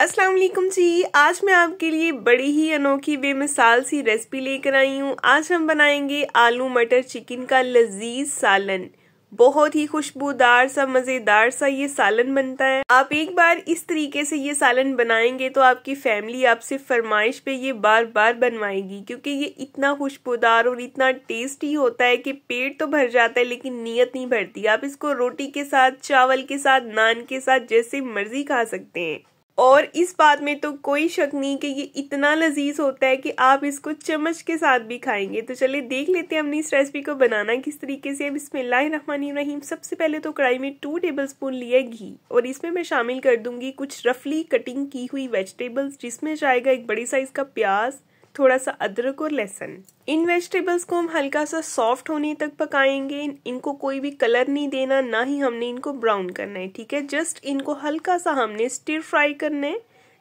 अस्सलाम वालेकुम जी। आज मैं आपके लिए बड़ी ही अनोखी बेमिसाल सी रेसिपी लेकर आई हूँ। आज हम बनाएंगे आलू मटर चिकन का लजीज सालन। बहुत ही खुशबूदार सा मज़ेदार सा ये सालन बनता है। आप एक बार इस तरीके से ये सालन बनाएंगे तो आपकी फैमिली आपसे फरमाइश पे ये बार बार बनवाएगी, क्योंकि ये इतना खुशबूदार और इतना टेस्टी होता है कि पेट तो भर जाता है लेकिन नीयत नहीं भरती। आप इसको रोटी के साथ, चावल के साथ, नान के साथ जैसे मर्जी खा सकते हैं। और इस बात में तो कोई शक नहीं कि ये इतना लजीज होता है कि आप इसको चम्मच के साथ भी खाएंगे। तो चलिए देख लेते हैं हमने इस रेसिपी को बनाना किस तरीके से। बिस्मिल्लाहिर्रहमानिर्रहीम। सबसे पहले तो कढ़ाई में 2 टेबलस्पून लिया घी और इसमें मैं शामिल कर दूंगी कुछ रफली कटिंग की हुई वेजिटेबल्स, जिसमें जाएगा एक बड़ी साइज का प्याज, थोड़ा सा अदरक और लहसुन। इन वेजिटेबल्स को हम हल्का सा सॉफ्ट होने तक पकाएंगे। इनको कोई भी कलर नहीं देना, ना ही हमने इनको ब्राउन करना है, ठीक है। जस्ट इनको हल्का सा हमने स्टिर फ्राई करना है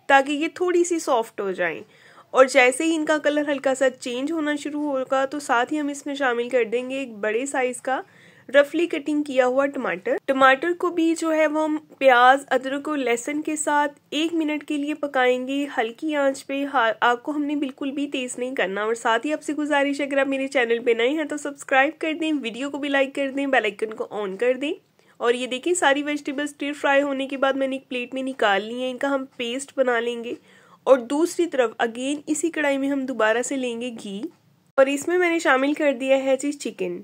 ताकि ये थोड़ी सी सॉफ्ट हो जाएं। और जैसे ही इनका कलर हल्का सा चेंज होना शुरू होगा तो साथ ही हम इसमें शामिल कर देंगे एक बड़े साइज का रफली कटिंग किया हुआ टमाटर को भी जो है वो हम प्याज, अदरक और लहसुन के साथ 1 मिनट के लिए पकाएंगे हल्की आंच पे। आग को हमने बिल्कुल भी तेज नहीं करना। और साथ ही आपसे गुजारिश है, अगर आप मेरे चैनल पे नए हैं तो सब्सक्राइब कर दें, वीडियो को भी लाइक कर दें, बेल आइकन को ऑन कर दें। और ये देखिए सारी वेजिटेबल्स स्टिर फ्राई होने के बाद मैंने एक प्लेट में निकाल ली है। इनका हम पेस्ट बना लेंगे। और दूसरी तरफ अगेन इसी कढ़ाई में हम दोबारा से लेंगे घी और इसमें मैंने शामिल कर दिया है जी चिकन।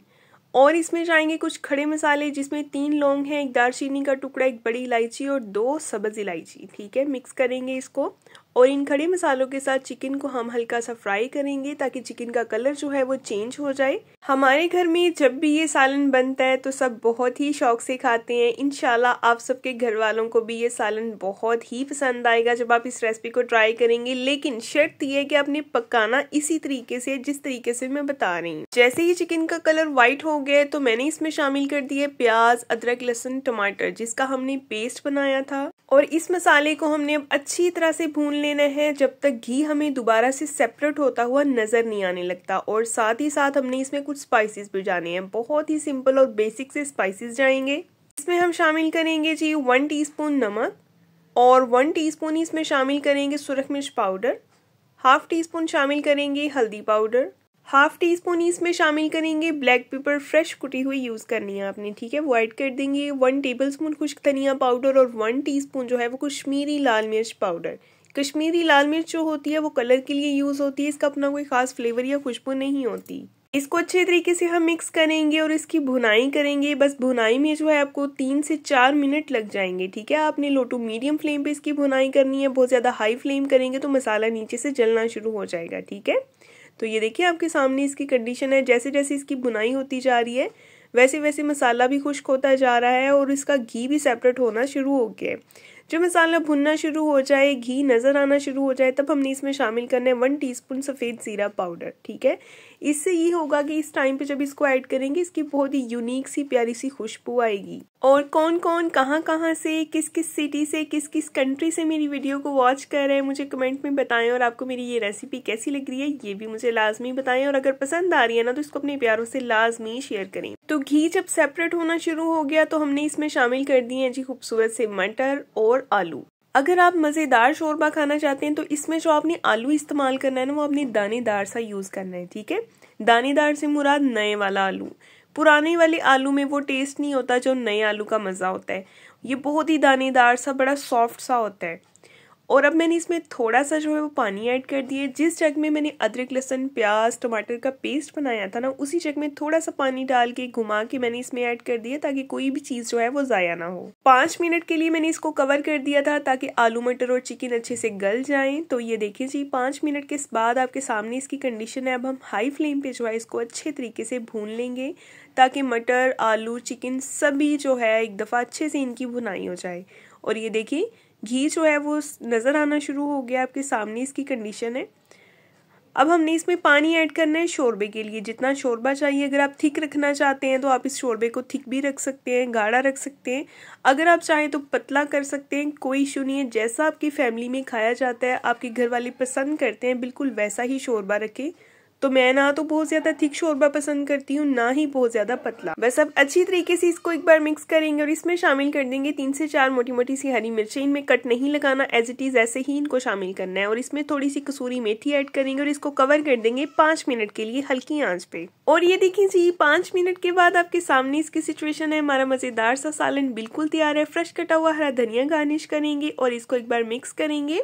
और इसमें जाएंगे कुछ खड़े मसाले, जिसमें 3 लौंग हैं, एक दालचीनी का टुकड़ा, एक बड़ी इलायची और 2 सब्ज इलायची, ठीक है। मिक्स करेंगे इसको और इन खड़े मसालों के साथ चिकन को हम हल्का सा फ्राई करेंगे ताकि चिकन का कलर जो है वो चेंज हो जाए। हमारे घर में जब भी ये सालन बनता है तो सब बहुत ही शौक से खाते हैं। इंशाल्लाह आप सबके घर वालों को भी ये सालन बहुत ही पसंद आएगा जब आप इस रेसिपी को ट्राई करेंगे। लेकिन शर्त यह है कि आपने पकाना इसी तरीके से जिस तरीके से मैं बता रही हूँ। जैसे ही चिकन का कलर व्हाइट हो गया तो मैंने इसमें शामिल कर दिए प्याज, अदरक, लहसुन, टमाटर, जिसका हमने पेस्ट बनाया था। और इस मसाले को हमने अब अच्छी तरह से भून लेना है जब तक घी हमें दोबारा से सेपरेट होता हुआ नजर नहीं आने लगता। और साथ ही साथ हमने इसमें कुछ स्पाइसेस भी जाने हैं। बहुत ही सिंपल और बेसिक से स्पाइसेस जाएंगे। इसमें हम शामिल करेंगे जी 1 टीस्पून नमक और 1 टीस्पून इसमें शामिल करेंगे सुरख मिर्च पाउडर, 1/2 टीस्पून शामिल करेंगे हल्दी पाउडर, 1/2 टीस्पून इसमें शामिल करेंगे ब्लैक पेपर, फ्रेश कुटी हुई यूज करनी है आपने, ठीक है, वो ऐड कर देंगे। 1 टेबलस्पून खुश्क धनिया पाउडर और 1 टीस्पून जो है वो कश्मीरी लाल मिर्च पाउडर। कश्मीरी लाल मिर्च जो होती है वो कलर के लिए यूज होती है, इसका अपना कोई खास फ्लेवर या खुशबू नहीं होती। इसको अच्छे तरीके से हम मिक्स करेंगे और इसकी भुनाई करेंगे। बस भुनाई में जो है आपको 3 से 4 मिनट लग जाएंगे, ठीक है। आपने लो टू मीडियम फ्लेम पे इसकी भुनाई करनी है। बहुत ज्यादा हाई फ्लेम करेंगे तो मसाला नीचे से जलना शुरू हो जाएगा, ठीक है। तो ये देखिए आपके सामने इसकी कंडीशन है। जैसे जैसे इसकी बुनाई होती जा रही है वैसे वैसे मसाला भी खुश्क होता जा रहा है और इसका घी भी सेपरेट होना शुरू हो गया है। जब मसाला भुनना शुरू हो जाए, घी नज़र आना शुरू हो जाए, तब हमने इसमें शामिल करना है 1 टीस्पून सफ़ेद ज़ीरा पाउडर, ठीक है। इससे ये होगा कि इस टाइम पे जब इसको ऐड करेंगे इसकी बहुत ही यूनिक सी प्यारी सी खुशबू आएगी। और कौन कौन कहाँ से, किस किस सिटी से, किस किस कंट्री से मेरी वीडियो को वॉच कर रहे हैं मुझे कमेंट में बताएं। और आपको मेरी ये रेसिपी कैसी लग रही है ये भी मुझे लाजमी बताएं। और अगर पसंद आ रही है ना तो इसको अपने प्यारों से लाजमी शेयर करें। तो घी जब सेपरेट होना शुरू हो गया तो हमने इसमें शामिल कर दिए हैं जी खूबसूरत से मटर और आलू। अगर आप मज़ेदार शोरबा खाना चाहते हैं तो इसमें जो आपने आलू इस्तेमाल करना है ना वो आपने दानेदार सा यूज़ करना है, ठीक है। दानेदार से मुराद नए वाला आलू। पुराने वाले आलू में वो टेस्ट नहीं होता जो नए आलू का मज़ा होता है। ये बहुत ही दानेदार सा, बड़ा सॉफ्ट सा होता है। और अब मैंने इसमें थोड़ा सा जो है वो पानी ऐड कर दिए। जिस जग में मैंने अदरक, लहसुन, प्याज, टमाटर का पेस्ट बनाया था ना उसी जग में थोड़ा सा पानी डाल के घुमा के मैंने इसमें ऐड कर दिया ताकि कोई भी चीज़ जो है वो ज़ाया ना हो। 5 मिनट के लिए मैंने इसको कवर कर दिया था ताकि आलू मटर और चिकन अच्छे से गल जाएं। तो ये देखिए जी 5 मिनट के बाद आपके सामने इसकी कंडीशन है। अब हम हाई फ्लेम पे जो है इसको अच्छे तरीके से भून लेंगे ताकि मटर, आलू, चिकन सभी जो है एक दफ़ा अच्छे से इनकी भुनाई हो जाए। और ये देखिए घी जो है वो नज़र आना शुरू हो गया, आपके सामने इसकी कंडीशन है। अब हमने इसमें पानी ऐड करना है शोरबे के लिए, जितना शोरबा चाहिए। अगर आप थिक रखना चाहते हैं तो आप इस शोरबे को थिक भी रख सकते हैं, गाढ़ा रख सकते हैं। अगर आप चाहें तो पतला कर सकते हैं, कोई इशू नहीं है। जैसा आपकी फैमिली में खाया जाता है, आपके घर वाले पसंद करते हैं, बिल्कुल वैसा ही शोरबा रखें तो मैं ना तो बहुत ज्यादा थिक शोरबा पसंद करती हूँ, ना ही बहुत ज्यादा पतला। बस अब अच्छी तरीके से इसको एक बार मिक्स करेंगे और इसमें शामिल कर देंगे 3 से 4 मोटी मोटी सी हरी मिर्चें। इनमें कट नहीं लगाना, एज इट इज ऐसे ही इनको शामिल करना है। और इसमें थोड़ी सी कसूरी मेथी ऐड करेंगे और इसको कवर कर देंगे 5 मिनट के लिए हल्की आंच पे। और ये देखिए जी 5 मिनट के बाद आपके सामने इसकी सिचुएशन है। हमारा मजेदार सा सालन बिल्कुल तैयार है। फ्रेश कटा हुआ हरा धनिया गार्निश करेंगे और इसको एक बार मिक्स करेंगे।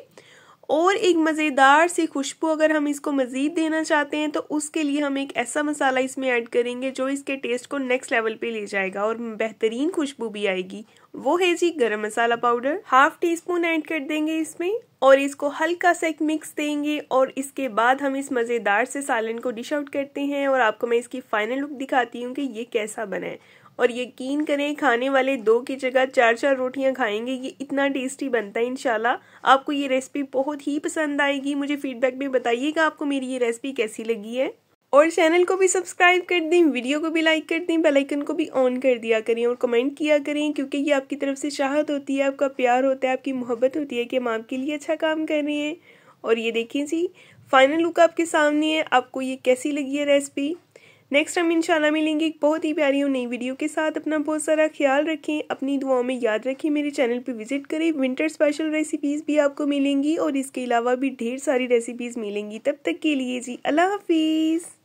और एक मज़ेदार सी खुशबू अगर हम इसको मज़ीद देना चाहते हैं तो उसके लिए हम एक ऐसा मसाला इसमें ऐड करेंगे जो इसके टेस्ट को नेक्स्ट लेवल पे ले जाएगा और बेहतरीन खुशबू भी आएगी। वो है जी गरम मसाला पाउडर। 1/2 टीस्पून ऐड कर देंगे इसमें और इसको हल्का सा एक मिक्स देंगे। और इसके बाद हम इस मज़ेदार से सालन को डिश आउट करते हैं और आपको मैं इसकी फाइनल लुक दिखाती हूँ कि ये कैसा बना है। और यकीन करें खाने वाले 2 की जगह 4-4 रोटियां खाएंगे। ये इतना टेस्टी बनता है। इंशाल्लाह आपको ये रेसिपी बहुत ही पसंद आएगी। मुझे फीडबैक में बताइएगा आपको मेरी ये रेसिपी कैसी लगी है। और चैनल को भी सब्सक्राइब कर दें, वीडियो को भी लाइक कर दें, बेल आइकन को भी ऑन कर दिया करें और कमेंट किया करें, क्योंकि ये आपकी तरफ से चाहत होती है, आपका प्यार होता है, आपकी मोहब्बत होती है कि हम आपके लिए अच्छा काम कर रहे हैं। और ये देखिए जी फाइनल लुक आपके सामने है। आपको ये कैसी लगी है रेसिपी। नेक्स्ट हम इंशाल्लाह मिलेंगे एक बहुत ही प्यारी और नई वीडियो के साथ। अपना बहुत सारा ख्याल रखें, अपनी दुआओं में याद रखें। मेरे चैनल पे विजिट करें, विंटर स्पेशल रेसिपीज़ भी आपको मिलेंगी और इसके अलावा भी ढेर सारी रेसिपीज़ मिलेंगी। तब तक के लिए जी अल्लाह हाफिज़।